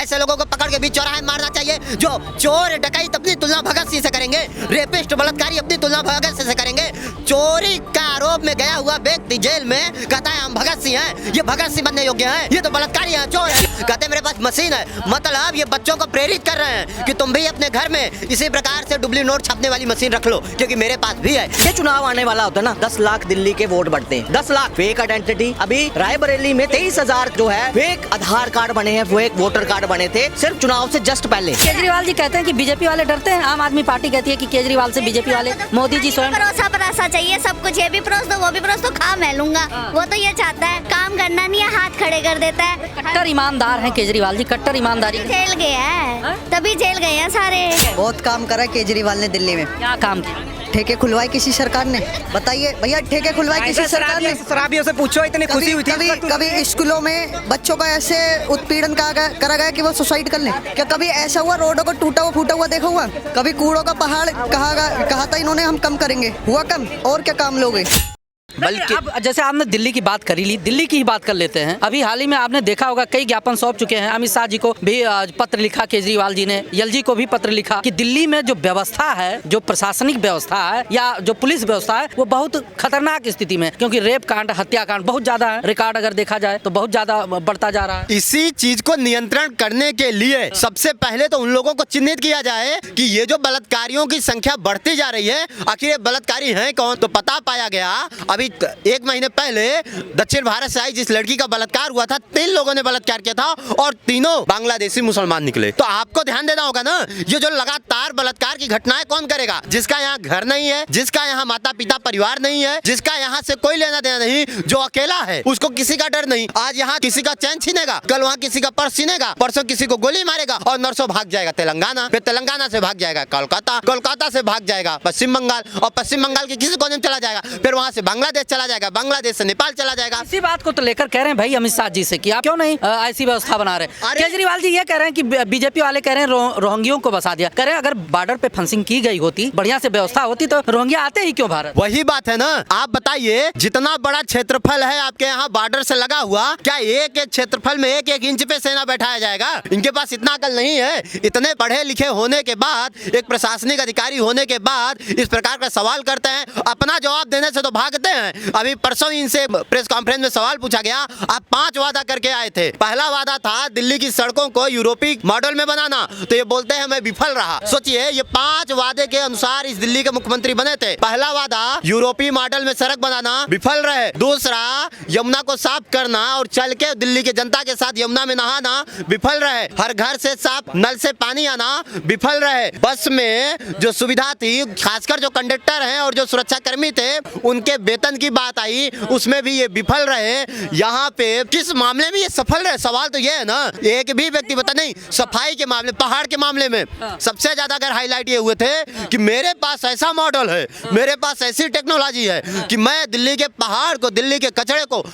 ऐसे लोगों को पकड़ के बीच चौराहे में मारना चाहिए। जो चोर डकैत अपनी तुलना भगत सिंह से करेंगे, रेपिस्ट बलात्कारी अपनी तुलना भगत सिंह से करेंगे। चोरी का आरोप में गया हुआ व्यक्ति जेल में कहता है हम भगत सिंह हैं, ये भगत सिंह बनने योग्य हैं, ये तो बलात्कारी हैं, चोर है। कहते मेरे पास मशीन है। मतलब ये बच्चों को प्रेरित कर रहे हैं कि तुम भी अपने घर में इसी प्रकार से डुप्ली नोट छापने वाली मशीन रख लो, क्योंकि मेरे पास भी है। ये चुनाव आने वाला होता है ना, 10 लाख दिल्ली के वोट बढ़ते हैं, 10 लाख फेक आइडेंटिटी। अभी रायबरेली में 23,000 जो है फेक आधार कार्ड बने हैं, फेक वोटर कार्ड बने थे सिर्फ चुनाव से जस्ट पहले। केजरीवाल जी कहते हैं कि बीजेपी वाले डरते हैं, आम आदमी पार्टी कहती है कि केजरीवाल से बीजेपी वाले, मोदी जी स्वयं भरोसा चाहिए सब कुछ, ये भी परोस दो वो भी परोस दो, खा मैं लूंगा। वो तो ये चाहता है, काम करना नहीं है, हाथ खड़े कर देता है। कट्टर ईमानदार हैं केजरीवाल जी, कट्टर ईमानदारी। जेल गए हैं, तभी जेल गए हैं सारे। बहुत काम करा केजरीवाल ने दिल्ली में। क्या काम किया? ठेके खुलवाए किसी सरकार ने? बताइए भैया, ठेके खुलवाए किसी सरकार ने? शराबियों से पूछो, इतनी खुशी हुई थी कभी स्कूलों में बच्चों का ऐसे उत्पीड़न करा गया कि वो सुसाइड कर ले? क्या कभी ऐसा हुआ रोडों को टूटा हुआ फूटा हुआ देखा हुआ? कभी कूड़ों का पहाड़ कहा था इन्होंने हम कम करेंगे, हुआ कम? और क्या काम लोगे? बल्कि अब जैसे आपने दिल्ली की बात करी ली, दिल्ली की ही बात कर लेते हैं। अभी हाल ही में आपने देखा होगा कई ज्ञापन सौंप चुके हैं। अमित शाह जी को भी पत्र लिखा केजरीवाल जी ने, एलजी को भी पत्र लिखा कि दिल्ली में जो व्यवस्था है, जो प्रशासनिक व्यवस्था है या जो पुलिस व्यवस्था है, वो बहुत खतरनाक स्थिति में, क्योंकि रेप कांड, हत्याकांड बहुत ज्यादा है। रिकॉर्ड अगर देखा जाए तो बहुत ज्यादा बढ़ता जा रहा है। इसी चीज को नियंत्रण करने के लिए सबसे पहले तो उन लोगों को चिन्हित किया जाए कि ये जो बलात्कारियों की संख्या बढ़ती जा रही है, आखिर ये बलात्कारी हैं कौन? तो पता पाया गया अभी 1 महीने पहले दक्षिण भारत से आई जिस लड़की का बलात्कार हुआ था, 3 लोगों ने बलात्कार किया था और तीनों बांग्लादेशी मुसलमान निकले। तो आपको ध्यान देना होगा ना, ये जो लगातार बलात्कार की घटनाएं कौन करेगा? जिसका यहाँ घर नहीं है, जिसका यहाँ माता पिता परिवार नहीं है, जिसका यहाँ से कोई लेना देना नहीं, जो अकेला है, उसको किसी का डर नहीं। आज यहाँ किसी का चैन छीनेगा, कल वहाँ किसी का पर्स छीनेगा, परसों किसी को गोली मारेगा और नरसों भाग जाएगा तेलंगाना, फिर तेलंगाना से भाग जाएगा कोलकाता, कोलकाता से भाग जाएगा पश्चिम बंगाल और पश्चिम बंगाल के किसी कोने में चला जाएगा, फिर वहाँ से बांग्लादेश चला जाएगा, बांग्लादेश से नेपाल चला जाएगा। इसी बात को तो लेकर कह रहे हैं भाई अमित शाह जी से कि आप क्यों नहीं ऐसी व्यवस्था बना रहे। केजरीवाल जी ये कह रहे हैं कि बीजेपी वाले कह रहे हैं रोहिंग्यों को बसा दिया। कह रहे हैं अगर बॉर्डर पे फेंसिंग की गई होती, बढ़िया से व्यवस्था होती, तो रोहिंग्या आते ही क्यों भारत? वही बात है ना। आप बताइए, जितना बड़ा क्षेत्रफल है आपके यहाँ बॉर्डर से लगा हुआ, क्या एक क्षेत्रफल में 1-1 इंच पे सेना बैठाया जाएगा? इनके पास इतना अकल नहीं है। इतने पढ़े लिखे होने के बाद, एक प्रशासनिक अधिकारी होने के बाद इस प्रकार का सवाल करते हैं। अपना जवाब देने से तो भागते हैं। अभी परसों इनसे प्रेस कॉन्फ्रेंस में सवाल पूछा गया, आप 5 वादा करके आए थे। पहला वादा था दिल्ली की सड़कों को यूरोपीय मॉडल में बनाना, तो ये बोलते हैं मैं विफल रहा। सोचिए, ये 5 वादे के अनुसार इस दिल्ली के मुख्यमंत्री बने थे। पहला वादा यूरोपीय मॉडल में सड़क बनाना, विफल रहे। दूसरा, यमुना को साफ करना और चल के दिल्ली के जनता के साथ यमुना में नहाना, विफल रहे। हर घर से साफ नल से पानी आना, विफल रहे। बस में जो सुविधा थी, खासकर जो कंडक्टर हैं और जो सुरक्षा कर्मी थे, उनके वेतन की बात आई, उसमें भी ये विफल रहे। यहाँ पे किस मामले में ये सफल रहे? सवाल तो ये है ना, एक भी व्यक्ति बता नहीं। सफाई के मामले, पहाड़ के मामले में सबसे ज्यादा अगर हाईलाइट ये हुए थे कि मेरे पास ऐसा मॉडल है, मेरे पास ऐसी टेक्नोलॉजी है कि मैं दिल्ली के पहाड़ को, दिल्ली के कचरे को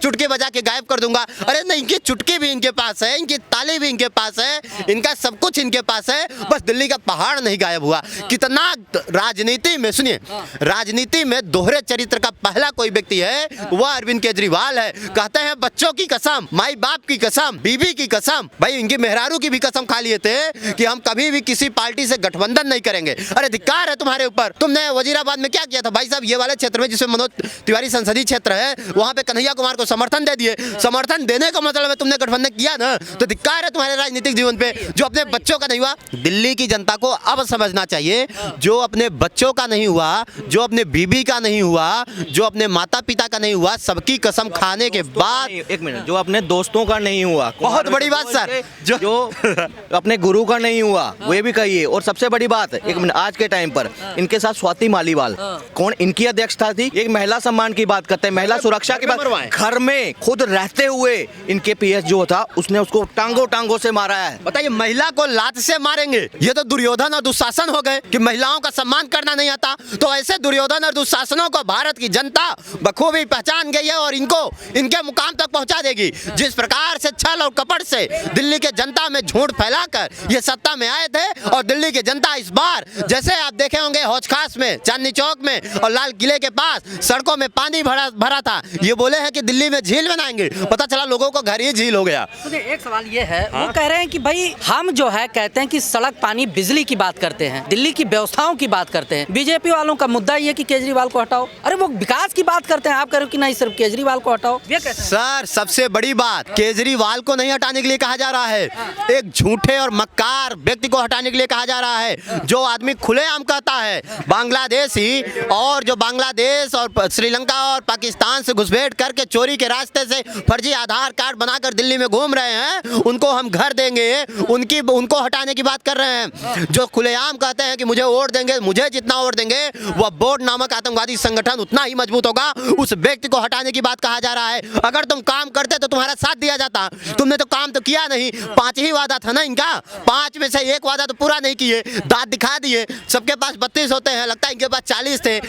चुटकी बजा के गायब कर दूंगा। अरे नहीं, इनकी चुटकी भी इनके पास है, इनकी ताली भी इनके पास है, इनका सब कुछ इनके पास है, बस दिल्ली का पहाड़ नहीं गायब हुआ। कितना राजनीति में, सुनिए, राजनीति में दोहरे चरित्र का पहला कोई व्यक्ति है, वह अरविंद केजरीवाल है। कहते हैं बच्चों की कसम, माई बाप की कसम, बीबी की कसम, भाई इनकी मेहरारू की भी कसम खा लिए थे कि हम कभी भी किसी पार्टी से गठबंधन नहीं करेंगे। अरे धिक्कार है तुम्हारे ऊपर। तुमने वजीराबाद में क्या किया था भाई साहब? ये वाले क्षेत्र में जिसमें मनोज तिवारी संसदीय क्षेत्र है, वहां पे कन्हैया कुमार को समर्थन दे दिए। समर्थन देने का मतलब है तुमने गठबंधन किया ना, तो धिक्कार है तुम्हारे राजनीतिक जीवन पे। जो अपने बच्चों का नहीं हुआ, दिल्ली की जनता को अब समझना चाहिए, जो अपने बच्चों का नहीं हुआ, जो अपने बीबी का नहीं हुआ, जो अपने माता पिता का नहीं हुआ, सबकी कसम खाने के बाद, एक मिनट, जो अपने दोस्तों का नहीं हुआ, बहुत बड़ी बात सर, जो अपने गुरु का नहीं हुआ, वो भी कहिए। और सबसे बड़ी बात, एक मिनट, आज के टाइम पर इनके साथ स्वाति मालीवाल, कौन इनकी अध्यक्षता थी? एक महिला सम्मान की बात करते हैं, महिला सुरक्षा की बात। घर में खुद रहते हुए इनके पीएस जो था, उसने उसको टांगों से मारा है। बताइए, महिला को लात से मारेंगे? ये तो दुर्योधन और दुशासन हो गए कि महिलाओं का सम्मान करना नहीं आता। तो ऐसे दुर्योधन और दुशासनों को भारत की जनता बखूबी पहचान गई है और इनको इनके मुकाम तक पहुंचा देगी। जिस प्रकार से छल और कपट से दिल्ली के जनता में झूठ फैलाकर ये सत्ता में आए थे, और दिल्ली की जनता इस बार जैसे आप देखे होंगे हौज खास में, चांदनी चौक में और लाल किले के पास सड़कों में पानी भरा था, ये बोले हैं कि दिल्ली में झील बनाएंगे, पता चला लोगों को घर ही झील हो गया। मुझे एक सवाल ये है, वो कह रहे हैं कि भाई हम जो है कहते हैं कि सड़क पानी बिजली की बात करते हैं, दिल्ली की व्यवस्थाओं की बात करते हैं। बीजेपी वालों का मुद्दा ये कि केजरीवाल को हटाओ। अरे वो विकास की बात करते हैं, आप कह रहे हो कि नहीं सिर्फ केजरीवाल को हटाओ। ये कैसे? सर सबसे बड़ी बात, केजरीवाल को नहीं हटाने के लिए कहा जा रहा है, एक झूठे और मक्कार व्यक्ति को हटाने के लिए कहा जा रहा है, जो आदमी खुलेआम कहता है बांग्लादेशी, और जो बांग्लादेश और श्रीलंका और पाकिस्तान से घुसपैठ करके चोरी के रास्ते से फर्जी आधार कार्ड बनाकर दिल्ली में घूम रहे हैं, उनको हम घर देंगे, उनको हटाने की बात कर रहे हैं। जो खुलेआम कहते हैं कि मुझे वोट देंगे, मुझे जितना वोट देंगे वह बोर्ड नामक आतंकवादी संगठन उतना ही मजबूत होगा, उस व्यक्ति को हटाने की बात कहा जा रहा है। अगर तुम काम करते तो तुम्हारा साथ दिया जाता, तुमने तो काम तो किया नहीं। 5 ही वादा था ना इनका, 5 में से 1 वादा तो पूरा नहीं किए, दांत दिखा दिए। सबके पास 32 होते हैं, लगता है इनके पास 40 थे।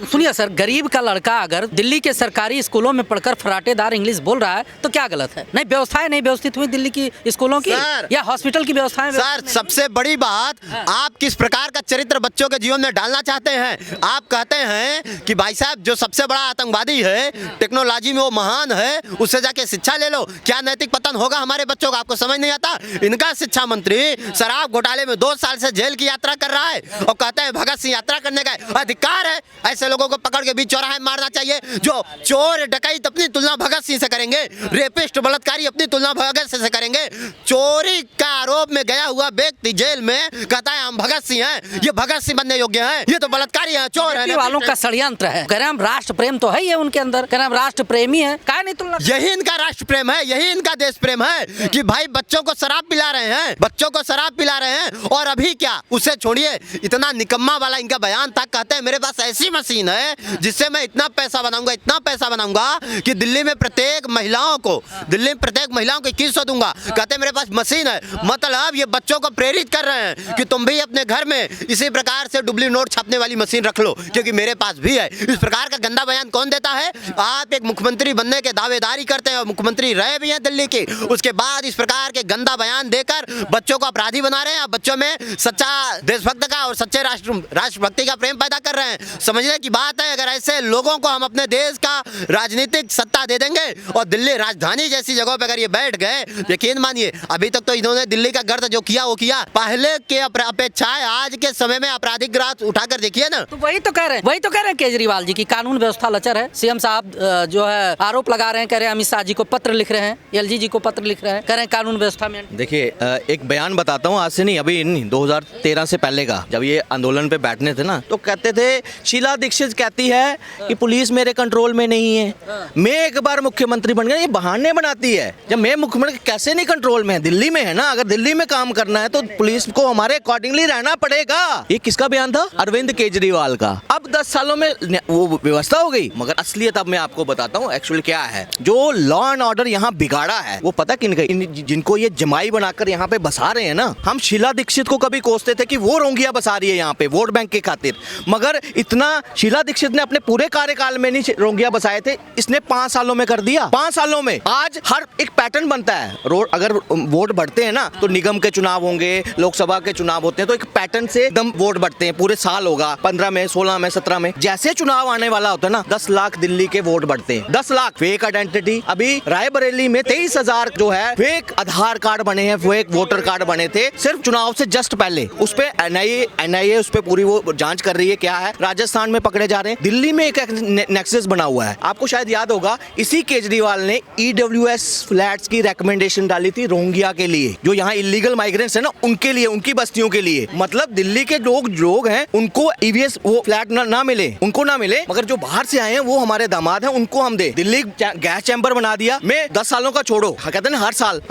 सुनिए सर, गरीब का लड़का अगर दिल्ली के सरकारी स्कूलों में पढ़कर फराटेदार इंग्लिश बोल रहा है तो क्या गलत है? नहीं व्यवस्थाएं नहीं व्यवस्थित हुई दिल्ली की स्कूलों की या हॉस्पिटल की व्यवस्थाएं? सर सबसे बड़ी बात, आप किस प्रकार का चरित्र बच्चों के जीवन में डालना चाहते हैं? आप कहते हैं कि भाई साहब जो सबसे बड़ा आतंकवादी है, टेक्नोलॉजी में वो महान है, उससे जाके शिक्षा ले लो। क्या नैतिक पतन होगा हमारे बच्चों का? आपको समझ नहीं आता? इनका शिक्षा मंत्री शराब घोटाले में 2 साल से जेल की यात्रा कर रहा है और कहते हैं भगत सिंह यात्रा करने का अधिकार है। ऐसे लोगों को पकड़ के बीच चौराहे में मारना चाहिए। जो चोर डकैत अपनी तुलना भगत सिंह से करेंगे, रेपिस्ट बलात्कारी अपनी तुलना भगत सिंह से करेंगे, चोरी का आरोप में गया हुआ व्यक्ति जेल में कहता है हम भगत सिंह हैं, ये भगत सिंह बनने योग्य हैं, ये तो बलात्कारी है, चोर है। वालों का षड्यंत्र है। कह रहे हम राष्ट्र प्रेम तो है ही है उनके अंदर, कह रहे हम राष्ट्र प्रेमी है, क्या नहीं तुलना? यही इनका राष्ट्र प्रेम है, यही इनका देश प्रेम है कि भाई बच्चों को शराब पिला रहे हैं, बच्चों को शराब पिला रहे हैं। और अभी क्या, उसे छोड़िए, इतना निकम्मा वाला इनका बयान था, कहते हैं मेरे पास ऐसी मशीन है जिससे मैं इतना पैसा बनाऊंगा, इतना पैसा बनाऊंगा कि दिल्ली में प्रत्येक महिलाओं को 2100 दूंगा। कहते हैं मेरे पास मशीन है। मतलब ये बच्चों को प्रेरित कर रहे हैं कि तुम भी अपने घर में इसी प्रकार से डुप्ली नोट छापने वाली मशीन रख लो, क्योंकि मेरे पास भी है। इस प्रकार का गंदा बयान कौन देता है? आप एक मुख्यमंत्री बनने के दावेदारी करते हैं और मुख्यमंत्री रहे भी हैं दिल्ली के, उसके बाद इस प्रकार के गंदा बयान देकर बच्चों को अपराधी बना रहे हैं। आप बच्चों में सच्चा देशभक्त का और सच्चे राष्ट्रभक्ति का प्रेम पैदा कर रहे हैं। समझने की बात है, अगर ऐसे लोगों को हम अपने देश का राजनीतिक सत्ता दे देंगे और दिल्ली राजधानी जैसी जगहों पर अगर ये बैठ गए, यकीन मानिए अभी तक तो इन्होंने दिल्ली का गर्द जो किया वो किया। पहले के अपेक्षा आज के समय में आपराधिक ग्राफ उठाकर देखिए ना। तो वही तो कह रहे हैं केजरीवाल जी की कानून व्यवस्था लचर है। सीएम साहब जो है आरोप लगा रहे हैं, कह रहे हैं अमित शाह जी को पत्र लिख रहे हैं, एलजी जी को पत्र लिख रहे हैं, कह रहे हैं कानून व्यवस्था में। देखिए एक बयान बताता हूँ, आज से नहीं, अभी 2013 से पहले का, जब ये आंदोलन पे बैठने थे ना, तो कहते थे शीला दीक्षित कहती है कि पुलिस मेरे कंट्रोल में नहीं है, मैं एक बार मुख्यमंत्री बन गया। ये बहाने बनाती है। जब मैं मुख्यमंत्री कैसे नहीं कंट्रोल में है? दिल्ली में है ना, अगर दिल्ली में काम करना है तो पुलिस को हमारे अकॉर्डिंगली रहना पड़ेगा। ये किसका बयान था? अरविंद केजरीवाल का। अब 10 सालों में वो व्यवस्था हो गई, मगर असलियत अब मैं आपको बताता हूँ एक्चुअली क्या है। जो लॉ एंड ऑर्डर यहाँ बिगाड़ा है वो पता किन जिनको ये जमाई बनाकर यहाँ पे बसा रहे हैं ना। हम शीला दीक्षित को कभी कोसते थे कि वो रोंगिया बसा रही है यहाँ पे वोट बैंक के खातिर, मगर इतना शीला दीक्षित ने अपने पूरे कार्यकाल में नहीं रोंगिया बसाए थे, इसने 5 सालों में कर दिया। 5 सालों में आज हर एक पैटर्न बनता है। रोड अगर वोट बढ़ते हैं ना तो निगम के चुनाव होंगे, लोकसभा के चुनाव होते हैं, तो एक पैटर्न से एकदम वोट बढ़ते हैं। पूरे साल होगा, 15 में, 16 में, 17 में, जैसे चुनाव आने वाला होता है ना, 10 लाख दिल्ली के वोट बढ़ते हैं। 10 लाख फेक आइडेंटिटी। अभी रायबरेली में 23,000 जो है फेक आधार कार्ड बने हैं, फेक वोटर कार्ड बने थे सिर्फ चुनाव से जस्ट पहले। उस पे एनआईए उस पे पूरी वो जांच कर रही है क्या है। राजस्थान में पकड़े जा रहे हैं। दिल्ली में एक नेक्सस बना हुआ है। आपको शायद याद होगा, इसी केजरीवाल ने ईडब्ल्यूएस फ्लैट्स की रिकमेंडेशन डाली थी रोहिंग्या के लिए, जो यहाँ इलीगल माइग्रेंट्स है ना, उनके लिए, उनकी बस्तियों के लिए। मतलब दिल्ली के लोग हैं, उनको ईवीएस वो फ्लैट ना मिले, उनको ना मिले, मगर जो बाहर से आए हैं वो हमारे दामाद हैं, उनको हम दे। दिल्ली गैस चैम्बर बना दिया। मैं 10 सालों का छोड़ो, कहते हैं हर साल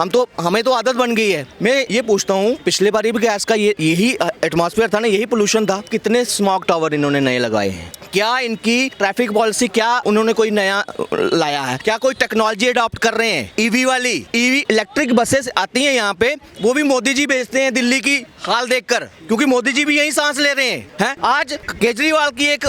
हमें तो आदत बन गई है। मैं ये पूछता हूँ, पिछले बार भी गैस का यही एटमॉस्फेयर था ना, यही पोल्यूशन था। कितने स्मॉग टावर इन्होंने नए लगाए हैं? क्या इनकी ट्रैफिक पॉलिसी, क्या उन्होंने कोई नया लाया है? क्या कोई टेक्नोलॉजी अडॉप्ट कर रहे हैं? ईवी वाली इलेक्ट्रिक बसेस आती हैं यहाँ पे, वो भी मोदी जी भेजते हैं दिल्ली की हाल देखकर, क्योंकि मोदी जी भी यही सांस ले रहे हैं। आज केजरीवाल की एक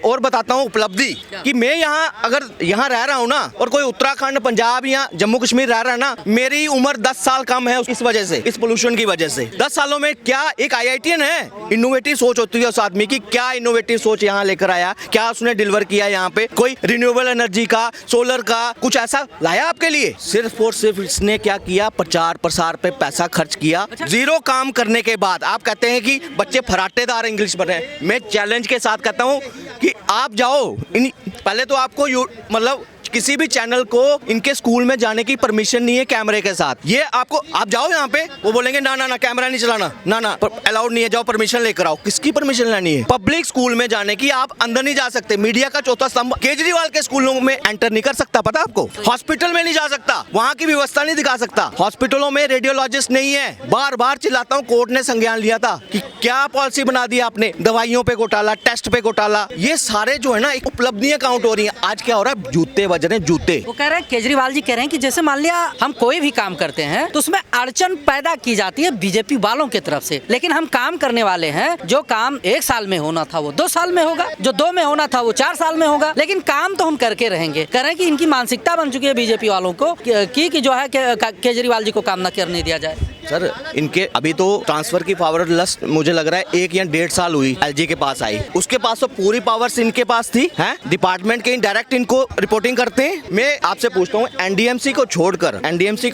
और बताता हूँ उपलब्धि कि मैं यहाँ अगर यहाँ रह रहा हूँ ना, और कोई उत्तराखंड, पंजाब या जम्मू कश्मीर रह रहा है ना, मेरी उम्र 10 साल कम है इस वजह से, इस पोल्यूशन की वजह से। 10 सालों में क्या एक IITian है, इनोवेटिव सोच होती है उस आदमी की, क्या इनोवेटिव सोच यहाँ लेकर आया, क्या उसने डिलीवर किया यहाँ पे, कोई रिन्यूएबल एनर्जी का, सोलर का कुछ ऐसा लाया आपके लिए? सिर्फ और सिर्फ इसने क्या किया, प्रचार प्रसार पे पैसा खर्च किया, जीरो काम करने के बाद। आप कहते हैं कि बच्चे फराटेदार इंग्लिश पढ़ रहे हैं, मैं चैलेंज के साथ कहता हूँ कि आप जाओ पहले तो आपको मतलब किसी भी चैनल को इनके स्कूल में जाने की परमिशन नहीं है कैमरे के साथ। ये आपको, आप जाओ यहाँ पे, वो बोलेंगे ना ना ना कैमरा नहीं चलाना, ना ना अलाउड नहीं है, जाओ परमिशन लेकर आओ। किसकी परमिशन लेनी है? पब्लिक स्कूल में जाने की, आप अंदर नहीं जा सकते। मीडिया का चौथा स्तंभ केजरीवाल के स्कूलों में एंटर नहीं कर सकता, पता आपको? हॉस्पिटल में नहीं जा सकता, वहाँ की व्यवस्था नहीं दिखा सकता। हॉस्पिटलों में रेडियोलॉजिस्ट नहीं है। बार बार चिल्लाता हूँ, कोर्ट ने संज्ञान लिया था कि क्या पॉलिसी बना दी आपने, दवाइयों पे घोटाला, टेस्ट पे घोटाला, ये सारे जो है ना एक उपलब्धियां काउंट हो रही हैं। आज क्या हो रहा है, जूते बज रहे हैं, जूते। वो कह रहे हैं, केजरीवाल जी कह रहे हैं कि जैसे मान लिया हम कोई भी काम करते हैं तो उसमें अड़चन पैदा की जाती है बीजेपी वालों की तरफ से, लेकिन हम काम करने वाले हैं, जो काम 1 साल में होना था वो 2 साल में होगा, जो 2 में होना था वो 4 साल में होगा, लेकिन काम तो हम करके रहेंगे। कह रहे हैं कि इनकी मानसिकता बन चुकी है बीजेपी वालों को कि जो है केजरीवाल जी को काम न करने दिया जाए। सर इनके अभी तो ट्रांसफर की पावर लस्ट मुझे लग रहा है 1 या 1.5 साल हुई LG के पास आई, उसके पास तो पूरी पावर्स इनके पास थी, हैं? डिपार्टमेंट के डायरेक्ट इनको रिपोर्टिंग करते हैं। मैं आपसे पूछता हूँ, NDMC को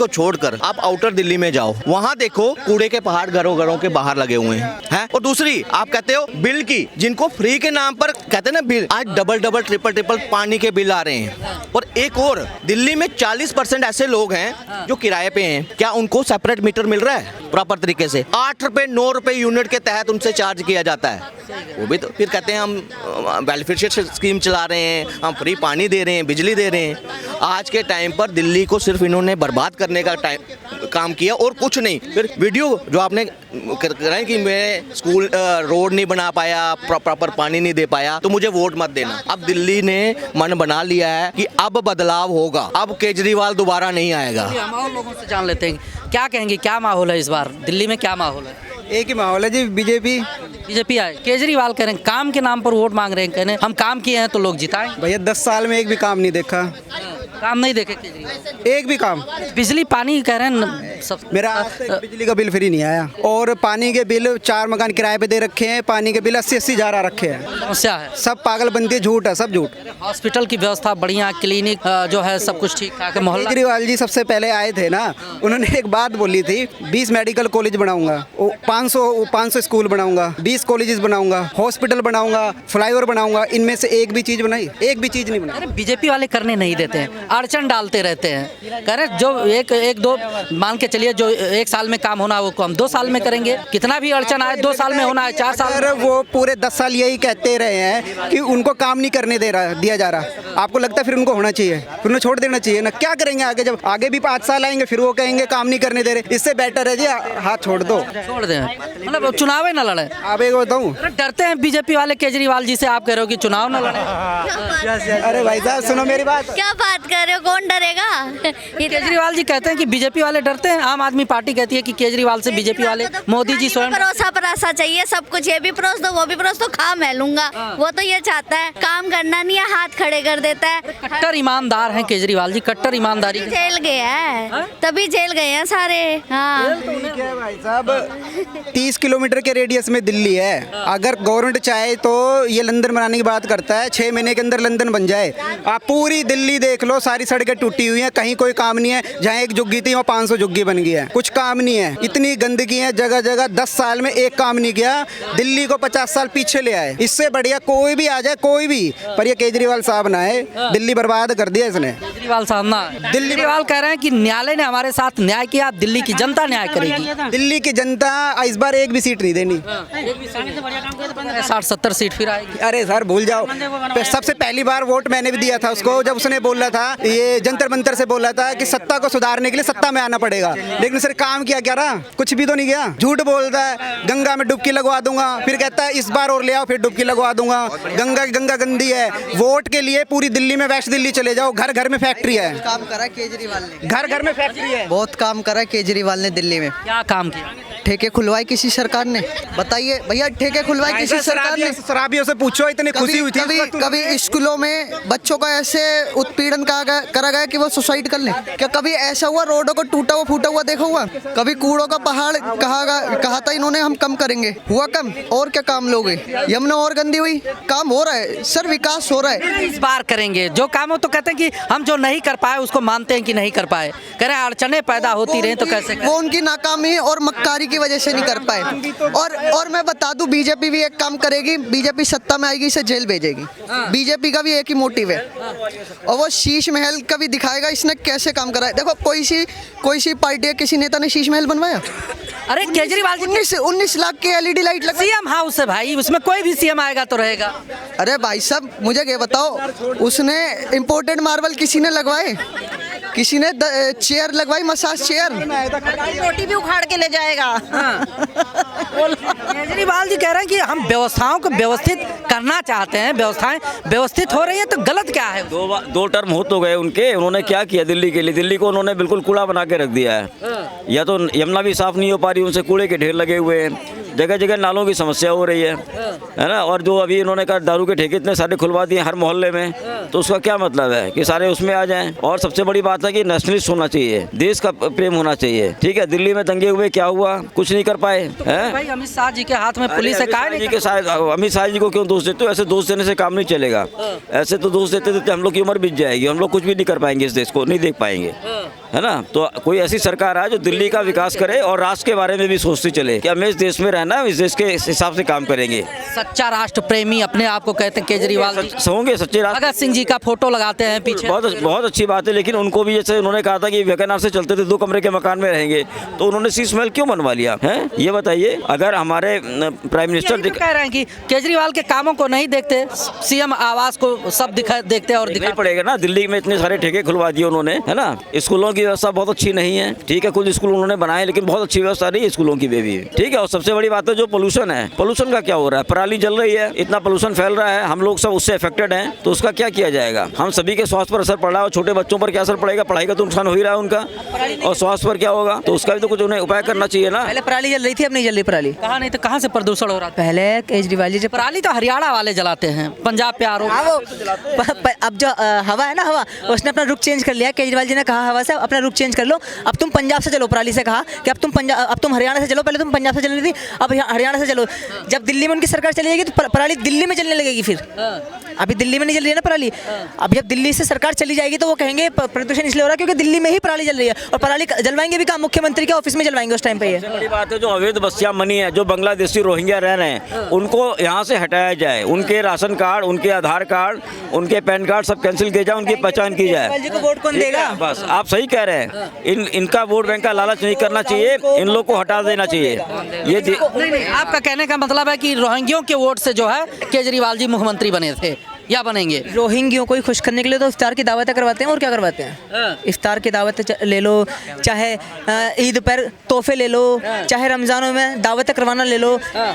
छोड़कर आप आउटर दिल्ली में जाओ, वहाँ देखो कूड़े के पहाड़ घरों के बाहर लगे हुए हैं। और दूसरी आप कहते हो बिल की, जिनको फ्री के नाम पर कहते हैं ना बिल, आज डबल ट्रिपल पानी के बिल आ रहे हैं। और एक और, दिल्ली में 40% ऐसे लोग हैं जो किराए पे हैं, क्या उनको सेपरेट मीटर मिल रहा है प्रॉपर तरीके से? 8 रुपए 9 रुपए यूनिट के तहत उनसे चार्ज किया जाता है। वो भी तो फिर कहते हैं हम बेनिफिशियल स्कीम चला रहे हैं, हम फ्री पानी दे रहे हैं, बिजली दे रहे हैं। आज के टाइम पर दिल्ली को सिर्फ इन्होंने बर्बाद करने का काम किया और कुछ नहीं। फिर वीडियो जो आपने कर रहे हैं कि मैं स्कूल रोड नहीं बना पाया, प्रॉपर पानी नहीं दे पाया, तो मुझे वोट मत देना। अब दिल्ली ने मन बना लिया है कि अब बदलाव होगा, अब केजरीवाल दोबारा नहीं आएगा। हम और लोगों से जान लेते हैं, क्या कहेंगे, क्या माहौल है इस बार दिल्ली में, क्या माहौल है? एक ही माहौल है जी, बीजेपी आए। केजरीवाल कह रहे हैं काम के नाम पर वोट मांग रहे हैं, कह रहे हैं हम काम किए हैं तो लोग जिताएं। भैया 10 साल में एक भी काम नहीं देखा, काम नहीं देखे केजरीवाल, एक भी काम। बिजली पानी कह रहे हैं सब, मेरा आज तक बिजली का बिल फ्री नहीं आया, और पानी के बिल 4 मकान किराए पे दे रखे हैं, पानी के बिल 80-80 हज़ार रखे हैं। समस्या है, सब पागलबंदी, झूठ है, सब झूठ। हॉस्पिटल की व्यवस्था बढ़िया, क्लिनिक जो है सब कुछ ठीक ठाक है। मोहल्ला केजरीवाल जी सबसे पहले आए थे ना, उन्होंने एक बात बोली थी, 20 मेडिकल कॉलेज बनाऊंगा, 500 स्कूल बनाऊंगा, 20 कॉलेजेस बनाऊंगा, हॉस्पिटल बनाऊंगा, फ्लाईओवर बनाऊंगा, इनमें से एक भी चीज बनाई? एक भी चीज नहीं बनाई। बीजेपी वाले करने नहीं देते हैं, अड़चन डालते रहते हैं। कह रहे जो एक दो मान के चलिए, जो 1 साल में काम होना है वो हम 2 साल में करेंगे, कितना भी अड़चन आए 2 साल में होना है, 4 साल। वो पूरे 10 साल यही कहते रहे हैं कि उनको काम नहीं करने दिया जा रहा। आपको लगता है फिर उनको होना चाहिए, फिर उन्हें छोड़ देना चाहिए ना? क्या करेंगे आगे, जब आगे भी 5 साल आएंगे फिर वो कहेंगे काम नहीं करने दे रहे। इससे बेटर है जी हाथ छोड़ दो, छोड़ दें, मतलब चुनाव ही ना लड़े। आप एक बताऊं, डरते हैं बीजेपी वाले केजरीवाल जी से, आप कह रहे हो कि चुनाव ना लड़े। अरे भाई साहब सुनो मेरी बात। क्या बात कर रहे हो, कौन डरेगा? केजरीवाल जी कहते हैं कि बीजेपी वाले डरते हैं, आम आदमी पार्टी कहती है कि केजरीवाल से बीजेपी वाले, मोदी जी स्वयं। भरोसा चाहिए सब कुछ, ये भी परोस दो वो भी परोस दो, खा मैं लूंगा। वो तो ये चाहता है, काम करना नहीं है, हाथ खड़े कर देता है। कट्टर ईमानदार हैं केजरीवाल जी, कट्टर ईमानदारी। जेल गए हैं, तभी जेल गए हैं सारे। हाँ भाई साहब 30 किलोमीटर के रेडियस में दिल्ली है, अगर गवर्नमेंट चाहे तो ये लंदन बनाने की बात करता है, 6 महीने के अंदर लंदन बन जाए। आप पूरी दिल्ली देख लो, सारी सड़कें टूटी हुई हैं, कहीं कोई काम नहीं है। जहाँ एक झुग्गी थी वहाँ 500 झुग्गी बन गई है, कुछ काम नहीं है, इतनी गंदगी है जगह जगह। 10 साल में एक काम नहीं किया, दिल्ली को 50 साल पीछे ले आए। इससे बढ़िया कोई भी आ जाए, कोई भी, पर ये केजरीवाल साहब ना है, दिल्ली बर्बाद कर दिया इसने। केजरीवाल साहब ना, केजरीवाल कह रहे हैं कि न्यायालय ने हमारे साथ न्याय किया, दिल्ली की जनता न्याय करेगी। दिल्ली की जनता इस बार एक भी सीट नहीं देनी, 60-70 सीट फिर आएगी। अरे सर भूल जाओ, सबसे पहली बार वोट मैंने भी दिया था उसको, जब उसने बोला था, ये जंतर मंतर से बोला था कि सत्ता को सुधारने के लिए सत्ता में आना पड़ेगा, लेकिन सर काम किया क्या रहा? कुछ भी तो नहीं किया। झूठ बोलता है, गंगा में डुबकी लगवा दूंगा, फिर कहता है इस बार और ले आओ, फिर डुबकी लगवा दूंगा। गंगा गंदी है। वोट के लिए पूरी दिल्ली में, वेस्ट दिल्ली चले जाओ, घर घर में फैक्ट्री है। काम करा केजरीवाल ने, घर घर में फैक्ट्री है। बहुत काम करा केजरीवाल ने दिल्ली में। क्या काम किया? ठेके खुलवाए किसी सरकार ने? बताइए भैया, ठेके खुलवाए किसी सरकार ने? शराबियों से पूछो, इतनी खुशी हुई थी कभी कभी स्कूलों में बच्चों का ऐसे उत्पीड़न करा गया कि वो सुसाइड कर ले? क्या कभी ऐसा हुआ रोडों को टूटा हुआ फूटा हुआ देखा हुआ? कभी कूड़ों का पहाड़ कहा था इन्होंने हम कम करेंगे, हुआ कम? और क्या काम लोगे? यमुना और गंदी हुई? काम हो रहा है सर, विकास हो रहा है। इस बार करेंगे जो काम हो, तो कहते हैं कि हम जो नहीं कर पाए उसको मानते हैं कि नहीं कर पाए, कह रहे हैं अड़चने पैदा होती रही तो कैसे वो उनकी नाकामी और मक्कारी की वजह से नहीं कर पाए। और मैं बता दूं, बीजेपी भी एक काम करेगी, बीजेपी सत्ता में आएगी, इसे जेल भेजेगी। बीजेपी का भी एक ही मोटिव है, और वो शीश महल का भी दिखाएगा इसने कैसे काम करा है। देखो कोई सी पार्टी या किसी नेता ने शीश महल बनवाया? अरे केजरीवाल जी 19 लाख के एलईडी लाइट लगा। सीएम हाउस है भाई, उसमें कोई भी सीएम आएगा तो रहेगा। अरे भाई साहब, मुझे ये बताओ, उसने इम्पोर्टेड मार्बल किसी ने लगवाए? किसी ने चेयर लगवाई, मसाज चेयर? रोटी भी उखाड़ के ले जाएगा। केजरीवाल जी कह रहे हैं कि हम व्यवस्थाओं को व्यवस्थित करना चाहते हैं, व्यवस्थाएं व्यवस्थित हो रही है, तो गलत क्या है? दो टर्म हो तो गए उनके, उन्होंने क्या किया दिल्ली के लिए? दिल्ली को उन्होंने बिल्कुल कूड़ा बना के रख दिया है। या तो यमुना भी साफ नहीं हो पा रही, उनसे कूड़े के ढेर लगे हुए हैं, जगह जगह नालों की समस्या हो रही है ना। और जो अभी इन्होंने कहा दारू के ठेके इतने सारे खुलवा दिए हर मोहल्ले में, तो उसका क्या मतलब है कि सारे उसमें आ जाएं? और सबसे बड़ी बात है कि नेशनलिस्ट होना चाहिए, देश का प्रेम होना चाहिए। ठीक है, दिल्ली में दंगे हुए, क्या हुआ? कुछ नहीं कर पाए हैं। भाई अमित शाह जी के हाथ में पुलिस है, अमित शाह जी को क्यों दोष देते हो? ऐसे दोष देने से काम नहीं चलेगा। ऐसे तो दोष देते देते हम लोग की उम्र बीत जाएगी, हम लोग कुछ भी नहीं कर पाएंगे, इस देश को नहीं देख पाएंगे, है ना। तो कोई ऐसी सरकार है जो दिल्ली का विकास करे और राष्ट्र के बारे में भी सोचती चले कि हमें इस देश में रहना, इस देश के हिसाब से काम करेंगे। सच्चा राष्ट्र प्रेमी अपने आप को कहते हैं केजरीवाल जी। होंगे सच्चे राष्ट्र। भगत सिंह जी का फोटो लगाते हैं पीछे, बहुत अच्छी बात है, लेकिन उनको भी जैसे उन्होंने कहा था कि वेकनार से चलते थे 2 कमरे के मकान में रहेंगे, तो उन्होंने शीश महल क्यों बनवा लिया है? ये बताइए। अगर हमारे प्राइम मिनिस्टर कह रहे हैं कि केजरीवाल के कामों को नहीं देखते, सीएम आवास को सब देखते और दिखाई पड़ेगा ना। दिल्ली में इतने सारे ठेके खुलवा दिए उन्होंने, है ना। स्कूलों की व्यवस्था बहुत अच्छी नहीं है, ठीक है, कुछ स्कूल उन्होंने बनाए, लेकिन बहुत अच्छी व्यवस्था नहीं है स्कूलों की भी, ठीक है। और सबसे बड़ी बात है जो पोल्यूशन है, पोल्यूशन का क्या हो रहा है? पराली जल रही है, इतना पोल्यूशन फैल रहा है, हम लोग सब उससे अफेक्टेड हैं, तो उसका क्या किया जाएगा? हम सभी के स्वास्थ्य पर असर पड़ रहा है, और छोटे बच्चों पर क्या असर पड़ेगा? पढ़ाई का तो नुकसान हो ही रहा है उनका, और स्वास्थ्य पर क्या होगा? तो उसका भी तो कुछ उन्हें उपाय करना चाहिए ना। पहले पराली जल रही थी, अब नहीं जल रही पराली। कहा नहीं तो कहाँ से प्रदूषण हो रहा था? पहले केजरीवाल जी जब पराली तो हरियाणा वाले जलाते हैं, पंजाब पे आरोप। अब जो हवा है ना, हवा उसने अपना रुख चेंज कर लिया। केजरीवाल जी ने कहा हवा से अपना रुख चेंज कर लो, अब तुम पंजाब से चलो। पराली से कहा कि अब तुम हरियाणा से चलो, पहले तुम पंजाब से चल रही थी, अब हरियाणा से चलो। जब दिल्ली में उनकी सरकार चली जाएगी तो पराली दिल्ली में चलने लगेगी। फिर अभी दिल्ली में नहीं जल रही है ना पराली, अब जब दिल्ली से सरकार चली जाएगी तो वो कहेंगे प्रदूषण इसलिए हो रहा है क्योंकि दिल्ली में ही पराली जल रही है। और पराली जलवाएंगे भी कहाँ? मुख्यमंत्री के ऑफिस में जलवाएंगे उस टाइम पे। सबसे बड़ी बात है जो अवैध बस्तियां बनी है, जो बांग्लादेशी रोहिंग्या रह रहे हैं, उनको यहाँ से हटाया जाए। उनके राशन कार्ड, उनके आधार कार्ड, उनके पैन कार्ड सब कैंसिल किया जाए, उनकी पहचान की जाए। जी को वोट कौन देगा? बस आप सही कह रहे हैं, इनका वोट बैंक का लालच नहीं करना चाहिए, इन लोग को हटा देना चाहिए। ये नहीं, आपका कहने का मतलब है कि रोहिंग्यों के वोट से जो है केजरीवाल जी मुख्यमंत्री बने थे या बनेंगे? रोहिंग्यों को ही खुश करने के लिए तो इफ्तार की दावतें करवाते हैं, और क्या करवाते हैं? इफ्तार की दावतें ले लो, चाहे ईद पर तोहफे ले लो, चाहे रमजानों में दावतें करवाना ले लो।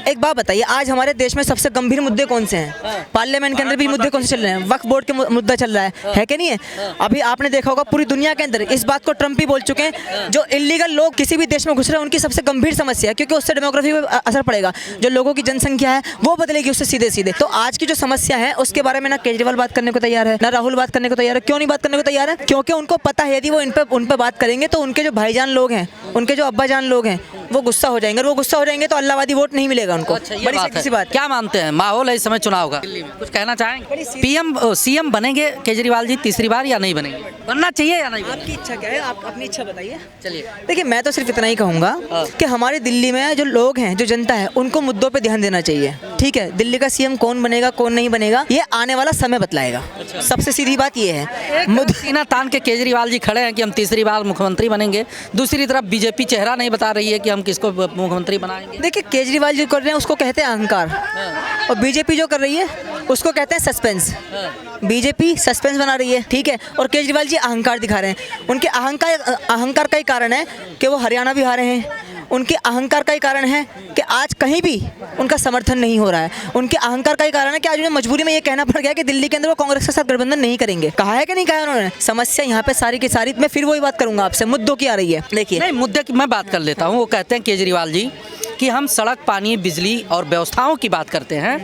एक बात बताइए, आज हमारे देश में सबसे गंभीर मुद्दे कौन से हैं? पार्लियामेंट के अंदर भी मुद्दे कौन से चल रहे हैं? वक्फ बोर्ड के मुद्दा चल रहा है कि नहीं है? अभी आपने देखा होगा पूरी दुनिया के अंदर इस बात को ट्रम्प ही बोल चुके हैं, जो इलीगल लोग किसी भी देश में घुस रहे हैं उनकी सबसे गंभीर समस्या है, क्योंकि उससे डेमोग्राफी पर असर पड़ेगा। जो लोगों की जनसंख्या है वो बदलेगी उससे सीधे सीधे। तो आज की जो समस्या है उसके बारे में ना केजरीवाल बात करने को तैयार है, ना राहुल बात करने को तैयार है। क्यों नहीं बात करने को तैयार है? क्योंकि उनको पता है यदि वो उन पे बात करेंगे तो उनके जो भाईजान लोग हैं, उनके जो अब्बाजान लोग हैं, वो गुस्सा हो जाएंगे, और वो गुस्सा हो जाएंगे तो अल्लाहवादी वोट नहीं मिलेगा उनको। बड़ी सीधी बात। क्या मानते हैं, माहौल है इस समय चुनाव का, कुछ कहना चाहेंगे? सीएम बनेंगे केजरीवाल जी तीसरी बार या नहीं बनेंगे? बनना चाहिए या नहीं? आपकी इच्छा क्या है? आप अपनी इच्छा बताइए। चलिए देखिए, मैं तो सिर्फ इतना ही कहूँगा कि हमारे दिल्ली में जो लोग हैं, जो जनता है, उनको मुद्दों पे ध्यान देना चाहिए। ठीक है, दिल्ली का सीएम कौन बनेगा कौन नहीं बनेगा ये आने वाला समय बतलाएगा। सबसे सीधी बात ये है। सीना तान के केजरीवाल जी खड़े हैं कि हम तीसरी बार मुख्यमंत्री बनेंगे, दूसरी तरफ बीजेपी चेहरा नहीं बता रही है कि हम किसको मुख्यमंत्री बनाएंगे। देखिए, केजरीवाल जो कर रहे हैं उसको कहते हैं अहंकार, और बीजेपी जो कर रही है उसको कहते हैं सस्पेंस। बीजेपी सस्पेंस बना रही है, ठीक है, और केजरीवाल जी अहंकार दिखा रहे हैं। उनके अहंकार का ही कारण है कि वो हरियाणा भी हारे हैं, उनके अहंकार का ही कारण है कि आज कहीं भी उनका समर्थन नहीं हो रहा है। उनके अहंकार का ही कारण है कि आज उन्हें मजबूरी में ये कहना पड़ गया कि दिल्ली के अंदर वो कांग्रेस के साथ गठबंधन नहीं करेंगे। कहा है कि नहीं कहा उन्होंने? समस्या यहाँ पे सारी की सारी, मैं फिर वही बात करूंगा आपसे, मुद्दों की आ रही है। देखिए नहीं, मुद्दे की मैं बात कर लेता हूँ। वो कहते हैं केजरीवाल जी कि हम सड़क, पानी, बिजली और व्यवस्थाओं की बात करते हैं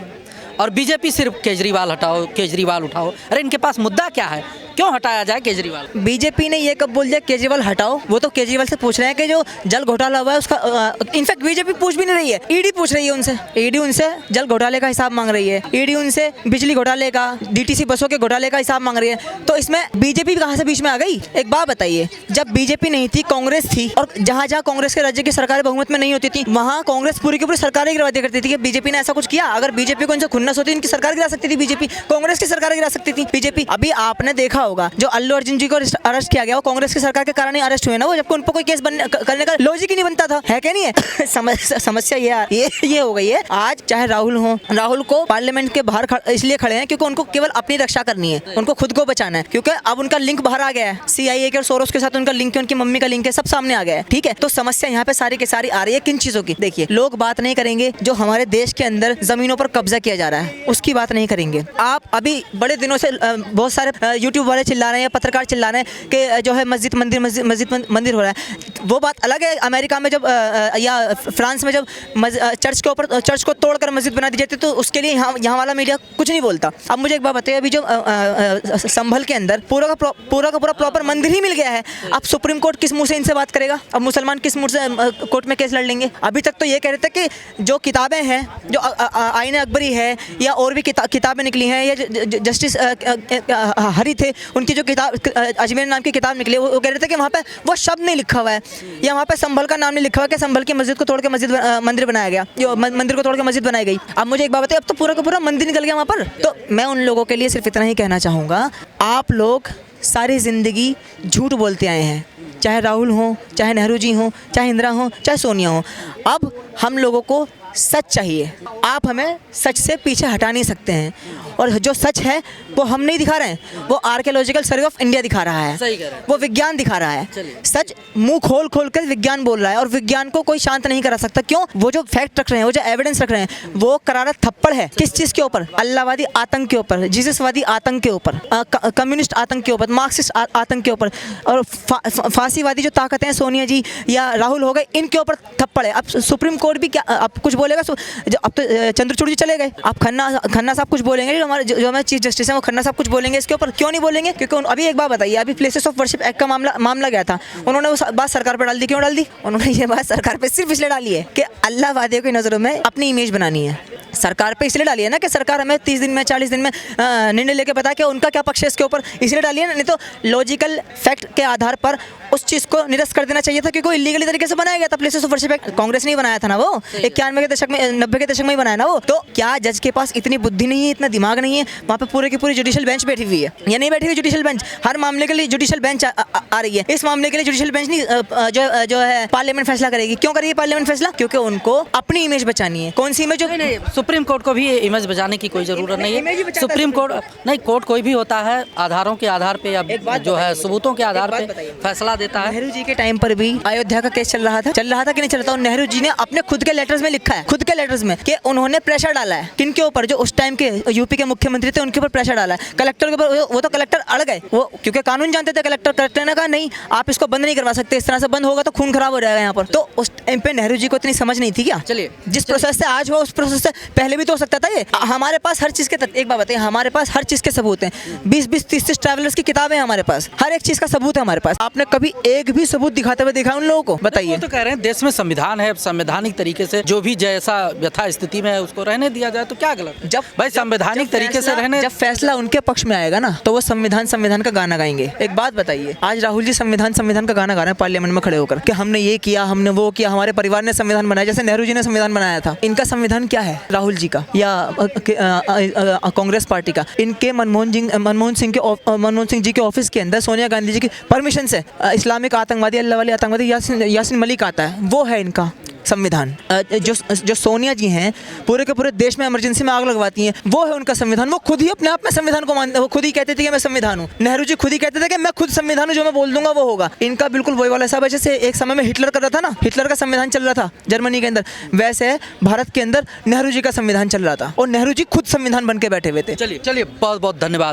और बीजेपी सिर्फ केजरीवाल हटाओ, केजरीवाल उठाओ। अरे इनके पास मुद्दा क्या है, क्यों हटाया जाए केजरीवाल? बीजेपी ने ये कब बोल दिया केजरीवाल हटाओ? वो तो केजरीवाल से पूछ रहे हैं कि जो जल घोटाला हुआ है उसका, इनफैक्ट बीजेपी पूछ भी नहीं रही है, ईडी पूछ रही है उनसे। ईडी उनसे जल घोटाले का हिसाब मांग रही है, ईडी उनसे बिजली घोटाले का, डीटीसी बसों के घोटाले का हिसाब मांग रही है। तो इसमें बीजेपी कहाँ से बीच में आ गई? एक बात बताइए, जब बीजेपी नहीं थी, कांग्रेस थी, और जहाँ जहाँ कांग्रेस के राज्य की सरकारें बहुमत में नहीं होती थी, वहाँ कांग्रेस पूरी की पूरी सरकारें गिरवा दिया करती थी। कि बीजेपी ने ऐसा कुछ किया? अगर बीजेपी को इनसे खुन्नस होती, इनकी सरकार गिरा सकती थी बीजेपी, कांग्रेस की सरकार गिरा सकती थी बीजेपी। अभी आपने देखा होगा जो अल्लू अर्जुन जी को अरेस्ट किया गया, वो कांग्रेस की सरकार के कारण ही अरेस्ट हुए ना, वो जबकि उन पर कोई केस करने का लॉजिक ही नहीं बनता था, है क्या नहीं है? समस्या ये हो गई है। आज चाहे राहुल हो, राहुल को पार्लियामेंट के बाहर इसलिए खड़े हैं क्योंकि उनको केवल अपनी रक्षा करनी है, उनको खुद को बचाना है, क्योंकि अब उनका लिंक बाहर आ गया है, CIA के और सोरोस के साथ उनका लिंक है, उनकी मम्मी का लिंक है, सब सामने आ गया है। ठीक है, तो समस्या यहाँ पे सारी की सारी आ रही है किन चीजों की? देखिए, लोग बात नहीं करेंगे जो हमारे देश के अंदर जमीनों पर कब्जा किया जा रहा है, उसकी बात नहीं करेंगे। आप अभी बड़े दिनों से बहुत सारे यूट्यूब वाले चिल्ला रहे हैं, पत्रकार चिल्ला रहे हैं कि जो है मस्जिद मंदिर हो रहा है। वो बात अलग है, अमेरिका में जब या फ्रांस में जब चर्च को तोड़कर मस्जिद बना दी जाती है, तो उसके लिए यहाँ वाला मीडिया कुछ नहीं बोलता। अब मुझे एक बात बताइए, अभी जो संभल के अंदर पूरा का पूरा प्रॉपर मंदिर ही मिल गया है, अब सुप्रीम कोर्ट किस मुंह से इनसे बात करेगा? अब मुसलमान किस मुंह से कोर्ट में केस लड़ लेंगे? अभी तक तो ये कह रहे थे कि जो किताबें हैं, जो आईन अकबरी है या और भी किताबें निकली हैं, या जस्टिस हरी थे उनकी जो किताब अजमेर नाम की किताब निकली, वो कह रहे थे कि वहाँ पे वो शब्द नहीं लिखा हुआ है, या वहाँ पे संभल का नाम नहीं लिखा हुआ कि संभल की मस्जिद को तोड़ के मंदिर बनाया गया, जो मंदिर को तोड़ के मस्जिद बनाई गई। अब मुझे एक बात बताइए, अब तो पूरा का पूरा मंदिर निकल गया वहाँ पर। तो मैं उन लोगों के लिए सिर्फ इतना ही कहना चाहूँगा, आप लोग सारी ज़िंदगी झूठ बोलते आए हैं, चाहे राहुल हो, चाहे नेहरू जी हो, चाहे इंदिरा हो, चाहे सोनिया हो। अब हम लोगों को सच चाहिए, आप हमें सच से पीछे हटा नहीं सकते हैं, और जो सच है वो हम नहीं दिखा रहे हैं, वो आर्कियोलॉजिकल सर्वे ऑफ इंडिया दिखा रहा है, सही कह रहे हैं। वो विज्ञान दिखा रहा है। सच मुंह खोल कर विज्ञान बोल रहा है, और विज्ञान को कोई शांत नहीं करा सकता। क्यों? वो जो फैक्ट रख रहे हैं, वो जो एविडेंस रख रहे हैं, वो करारा थप्पड़ है। किस चीज़ के ऊपर? अल्लाहवादी आतंक के ऊपर, जीससवादी आतंक के ऊपर, कम्युनिस्ट आतंक के ऊपर, मार्क्सिस्ट आतंक के ऊपर, और फांसीवादी जो ताकतें हैं, सोनिया जी या राहुल हो गए, इनके ऊपर थप्पड़ है। अब सुप्रीम कोर्ट भी क्या अब कुछ बोलेगा? अब तो चंद्रचूड़ जी चले गए, अब खन्ना साहब कुछ बोलेंगे, जो हमारे चीफ जस्टिस हैं वो खन्ना साहब कुछ बोलेंगे इसके ऊपर? क्यों नहीं बोलेंगे? क्योंकि अभी एक बात बताइए, अभी प्लेसेस ऑफ वर्शिप एक्ट का मामला गया था, उन्होंने वो बात सरकार पर डाल दी। क्यों डाल दी? उन्होंने ये बात सरकार पे सिर्फ इसलिए डाली है कि अल्लाहवादियों की नज़रों में अपनी इमेज बनानी है। सरकार पे इसलिए डाली है ना कि सरकार हमें 30 दिन में 40 दिन में निर्णय लेके बता के उनका क्या पक्ष है इसके ऊपर, इसलिए डाली है ना। नहीं तो लॉजिकल फैक्ट के आधार पर उस चीज़ को निरस्त कर देना चाहिए था, क्योंकि इलीगली तरीके से बनाया गया था places of worship act. Congress नहीं बनाया था ना, वो 91 के दशक में, 90 के दशक में ही बनाया ना वो। तो क्या जज के पास इतनी बुद्धि नहीं है, इतना दिमाग नहीं है? वहाँ पे पूरे की पूरी जुडिशियल बेंच बैठी हुई है, या नहीं बैठी हुई जुडिशियल बेंच? हर मामले के लिए जुडिशियल बेंच आ रही है। इस मामले के लिए जुडिशियल बेंच नहीं जो है पार्लियामेंट फैसला करेगी। क्यों करेगी पार्लियामेंट फैसला? क्योंकि उनको अपनी इमेज बचानी है। कौन सी इमेज? नहीं, सुप्रीम कोर्ट को भी इमेज बचाने की कोई जरूरत नहीं है। सुप्रीम कोर्ट नहीं, कोर्ट कोई भी होता है आधारों के आधार पे या जो है सबूतों के आधार पे फैसला देता है। नेहरू जी के टाइम पर भी अयोध्या का केस चल रहा था कि नहीं चल रहा था? नेहरू जी ने अपने खुद के लेटर्स में लिखा है, खुद के लेटर्स में, कि उन्होंने प्रेशर डाला है। किन के ऊपर? जो उस टाइम के यूपी के मुख्यमंत्री थे उनके ऊपर प्रेशर डाला है। कलेक्टर के ऊपर, वो तो कलेक्टर अड़ गए, वो क्योंकि कानून जानते थे। कलेक्टर ने कहा नहीं, आप इसको बंद नहीं करवा सकते, इस तरह से बंद होगा तो खून खराब हो जाएगा यहाँ पर। तो उस टाइम पे नेहरू जी को इतनी समझ नहीं थी क्या? चलिए, जिस प्रोसेस से आज हुआ उस प्रोसेस से पहले भी तो हो सकता था ये। हमारे पास हर चीज़ के एक बात बताइए, हमारे पास हर चीज़ के सबूत हैं। 20-20, 30-30 ट्रैवलर्स की किताबें हैं हमारे पास, हर एक चीज़ का सबूत है हमारे पास। आपने कभी एक भी सबूत दिखाते हुए देखा उन लोगों को? बताइए। तो कह रहे हैं देश में संविधान है, संवैधानिक तरीके से जो भी जैसा यथा स्थिति में है उसको रहने दिया जाए, तो क्या गलत है? जब भाई संवैधानिक तरीके से रहने, जब फैसला उनके पक्ष में आएगा ना, तो वो संविधान का गाना गाएंगे। एक बात बताइए, आज राहुल जी संविधान का गाना गा रहे हैं पार्लियामेंट में खड़े होकर कि हमने ये किया, हमने वो किया, हमारे परिवार ने संविधान बनाया, जैसे नेहरू जी ने संविधान बनाया था। इनका संविधान क्या है? राहुल जी का या कांग्रेस पार्टी का? इनके मनमोहन सिंह जी के ऑफिस के अंदर सोनिया गांधी जी की परमिशन से इस्लामिक आतंकवादी, अल्लाह वाले आतंकवादी यासिन मलिक आता है, वो है इनका। संविधान। जो सोनिया जी हैं पूरे के पूरे देश में इमरजेंसी में आग लगवाती हैं, वो है उनका संविधान। वो खुद ही अपने आप में संविधान को मानते हैं, वो खुद ही कहते थे कि मैं संविधान हूँ। नेहरू जी खुद ही कहते थे कि मैं खुद संविधान हूँ, जो मैं बोल दूंगा वो होगा। इनका बिल्कुल वही वाला हिसाब है जैसे एक समय में हिटलर कर रहा था ना, हिटलर का संविधान चल रहा था जर्मनी के अंदर, वैसे भारत के अंदर नेहरू जी का संविधान चल रहा था और नेहरू जी खुद संविधान बन के बैठे हुए थे। चलिए बहुत बहुत धन्यवाद।